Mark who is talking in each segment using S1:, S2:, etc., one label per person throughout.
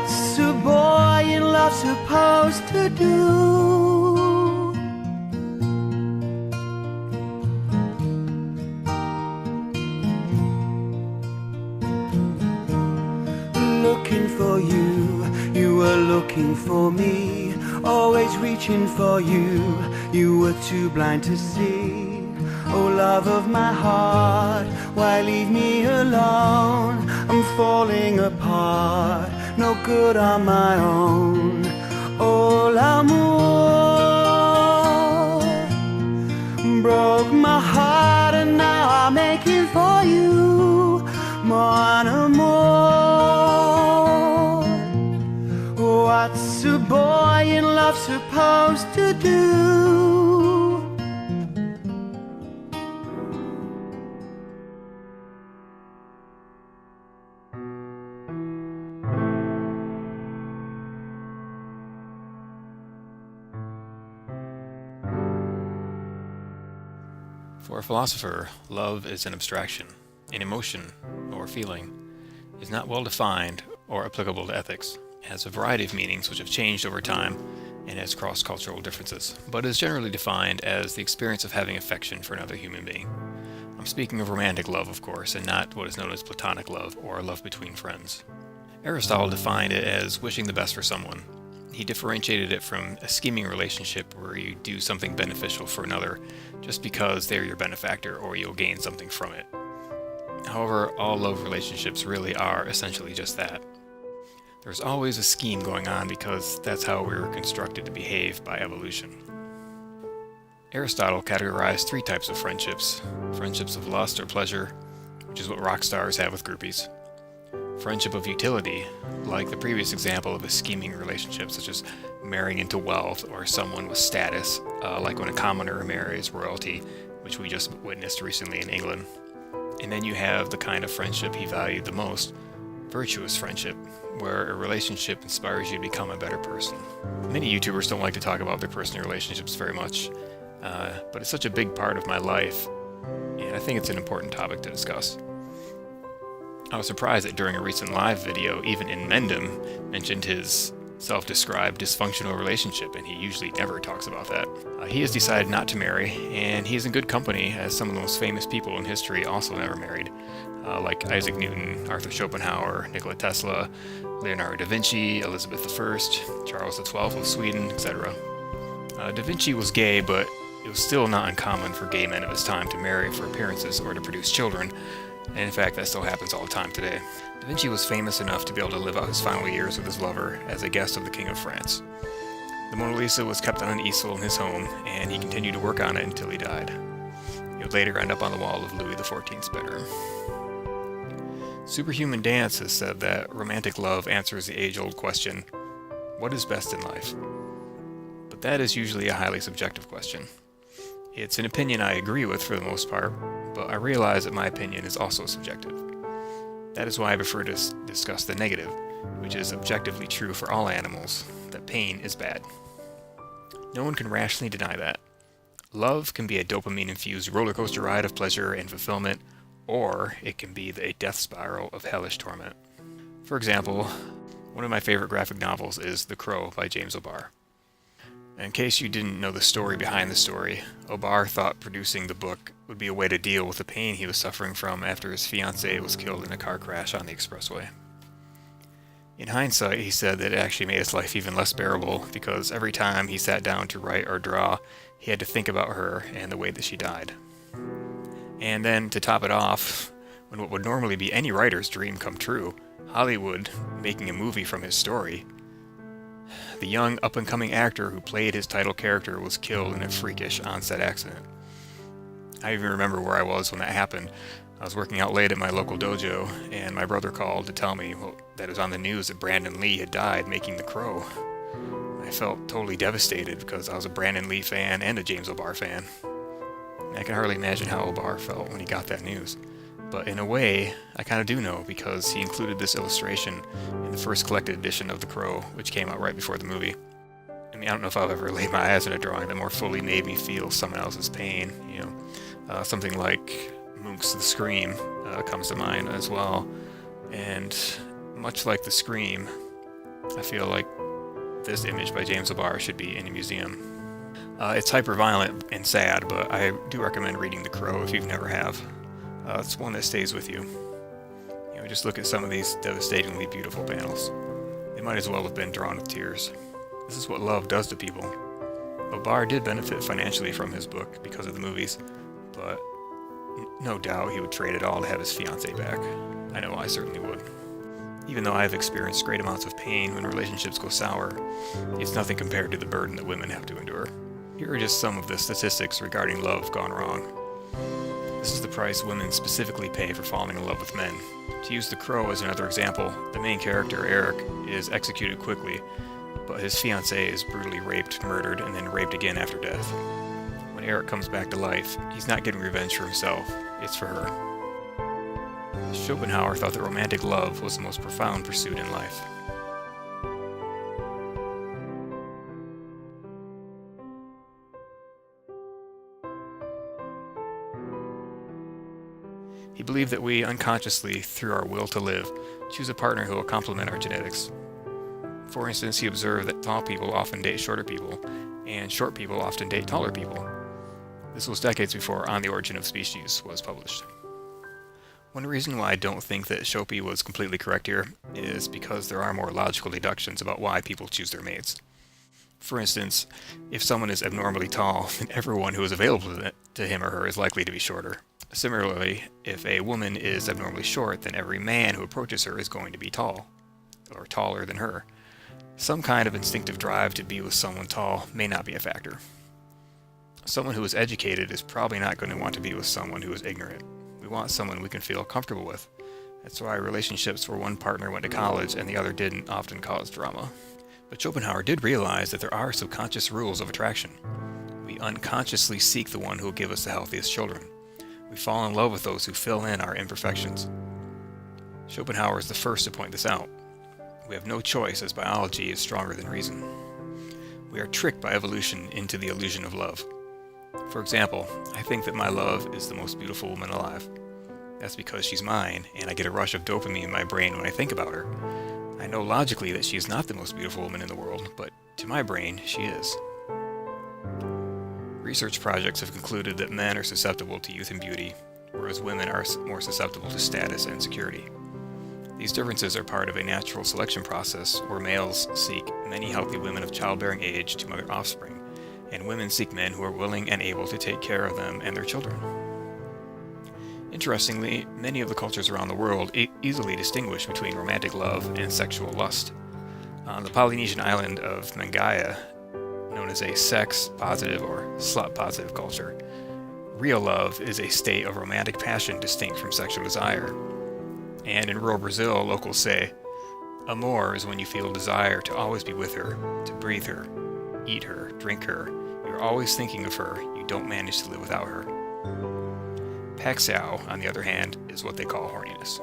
S1: What's a boy in love supposed to do? Looking for you, you were looking for me. Always reaching for you, you were too blind to see. Oh love of my heart, why leave me alone? I'm falling apart, no good on my own. Oh l'amour broke my heart, and now I'm aching for you, mon amour. What's a boy in love supposed to do?
S2: For a philosopher, love is an abstraction. An emotion, or feeling, is not well defined or applicable to ethics. It has a variety of meanings which have changed over time and has cross-cultural differences, but is generally defined as the experience of having affection for another human being. I'm speaking of romantic love, of course, and not what is known as platonic love or love between friends. Aristotle defined it as wishing the best for someone. He differentiated it from a scheming relationship where you do something beneficial for another just because they're your benefactor or you'll gain something from it. However, all love relationships really are essentially just that. There's always a scheme going on because that's how we were constructed to behave by evolution. Aristotle categorized 3 types of friendships: friendships of lust or pleasure, which is what rock stars have with groupies; friendship of utility, like the previous example of a scheming relationship, such as marrying into wealth or someone with status, like when a commoner marries royalty, which we just witnessed recently in England. And then you have the kind of friendship he valued the most, virtuous friendship, where a relationship inspires you to become a better person. Many YouTubers don't like to talk about their personal relationships very much, but it's such a big part of my life, and I think it's an important topic to discuss. I was surprised that during a recent live video, even in Mendham mentioned his self-described dysfunctional relationship, and he usually never talks about that. He has decided not to marry, and he is in good company, as some of the most famous people in history also never married, like Isaac Newton, Arthur Schopenhauer, Nikola Tesla, Leonardo da Vinci, Elizabeth I, Charles XII of Sweden, etc. Da Vinci was gay, but it was still not uncommon for gay men of his time to marry for appearances or to produce children, and in fact that still happens all the time today. Da Vinci was famous enough to be able to live out his final years with his lover as a guest of the King of France. The Mona Lisa was kept on an easel in his home, and he continued to work on it until he died. It would later end up on the wall of Louis XIV's bedroom. Superhuman Dance has said that romantic love answers the age-old question, what is best in life? But that is usually a highly subjective question. It's an opinion I agree with for the most part, but I realize that my opinion is also subjective. That is why I prefer to discuss the negative, which is objectively true for all animals, that pain is bad. No one can rationally deny that. Love can be a dopamine-infused roller coaster ride of pleasure and fulfillment, or it can be a death spiral of hellish torment. For example, one of my favorite graphic novels is The Crow by James O'Barr. In case you didn't know the story behind the story, O'Barr thought producing the book would be a way to deal with the pain he was suffering from after his fiancée was killed in a car crash on the expressway. In hindsight, he said that it actually made his life even less bearable because every time he sat down to write or draw, he had to think about her and the way that she died. And then, to top it off, when what would normally be any writer's dream come true, Hollywood making a movie from his story, the young up-and-coming actor who played his title character was killed in a freakish on-set accident. I even remember where I was when that happened. I was working out late at my local dojo, and my brother called to tell me that it was on the news that Brandon Lee had died making The Crow. I felt totally devastated because I was a Brandon Lee fan and a James O'Barr fan. I can hardly imagine how O'Barr felt when he got that news. But in a way, I kind of do know because he included this illustration in the first collected edition of The Crow, which came out right before the movie. I mean, I don't know if I've ever laid my eyes on a drawing that more fully made me feel someone else's pain, something like Munch's The Scream comes to mind as well. And much like The Scream, I feel like this image by James Amour should be in a museum. It's hyper-violent and sad, but I do recommend reading The Crow if you've never have. It's one that stays with you. Just look at some of these devastatingly beautiful panels. They might as well have been drawn with tears. This is what love does to people. Amour did benefit financially from his book because of the movies, but no doubt he would trade it all to have his fiancée back. I know I certainly would. Even though I have experienced great amounts of pain when relationships go sour, it's nothing compared to the burden that women have to endure. Here are just some of the statistics regarding love gone wrong. This is the price women specifically pay for falling in love with men. To use The Crow as another example, the main character, Eric, is executed quickly, but his fiancée is brutally raped, murdered, and then raped again after death. When Eric comes back to life, he's not getting revenge for himself, it's for her. Schopenhauer thought that romantic love was the most profound pursuit in life. He believed that we unconsciously, through our will to live, choose a partner who will complement our genetics. For instance, he observed that tall people often date shorter people, and short people often date taller people. This was decades before On the Origin of Species was published. One reason why I don't think that Schope was completely correct here is because there are more logical deductions about why people choose their mates. For instance, if someone is abnormally tall, then everyone who is available to him or her is likely to be shorter. Similarly, if a woman is abnormally short, then every man who approaches her is going to be tall, or taller than her. Some kind of instinctive drive to be with someone tall may not be a factor. Someone who is educated is probably not going to want to be with someone who is ignorant. We want someone we can feel comfortable with. That's why relationships where one partner went to college and the other didn't often cause drama. But Schopenhauer did realize that there are subconscious rules of attraction. We unconsciously seek the one who will give us the healthiest children. We fall in love with those who fill in our imperfections. Schopenhauer is the first to point this out. We have no choice as biology is stronger than reason. We are tricked by evolution into the illusion of love. For example, I think that my love is the most beautiful woman alive. That's because she's mine, and I get a rush of dopamine in my brain when I think about her. I know logically that she is not the most beautiful woman in the world, but to my brain, she is. Research projects have concluded that men are susceptible to youth and beauty, whereas women are more susceptible to status and security. These differences are part of a natural selection process where males seek many healthy women of childbearing age to mother offspring, and women seek men who are willing and able to take care of them and their children. Interestingly, many of the cultures around the world easily distinguish between romantic love and sexual lust. On the Polynesian island of Mangaya, known as a sex-positive or slut-positive culture, real love is a state of romantic passion distinct from sexual desire. And in rural Brazil, locals say, Amour is when you feel desire to always be with her, to breathe her, eat her, drink her. You're always thinking of her, you don't manage to live without her. Paxiao, on the other hand, is what they call horniness.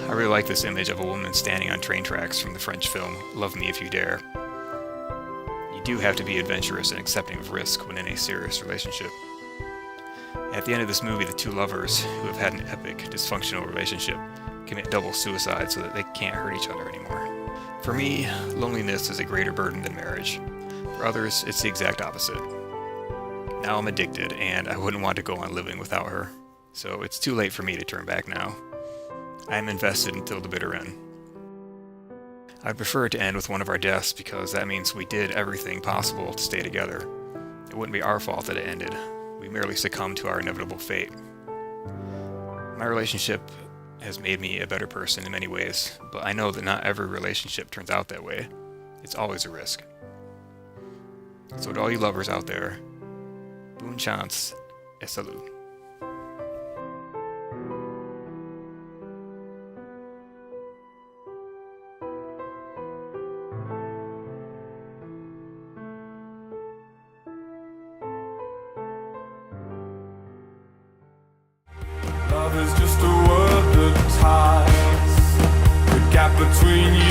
S2: I really like this image of a woman standing on train tracks from the French film Love Me If You Dare. You do have to be adventurous and accepting of risk when in a serious relationship. At the end of this movie, the two lovers, who have had an epic, dysfunctional relationship, commit double suicide so that they can't hurt each other anymore. For me, loneliness is a greater burden than marriage. For others, it's the exact opposite. Now I'm addicted, and I wouldn't want to go on living without her. So it's too late for me to turn back now. I am invested until the bitter end. I'd prefer it to end with one of our deaths because that means we did everything possible to stay together. It wouldn't be our fault that it ended. We merely succumbed to our inevitable fate. My relationship has made me a better person in many ways, but I know that not every relationship turns out that way. It's always a risk. So to all you lovers out there, bonne chance et salut.
S1: Love is just a word that ties the gap between you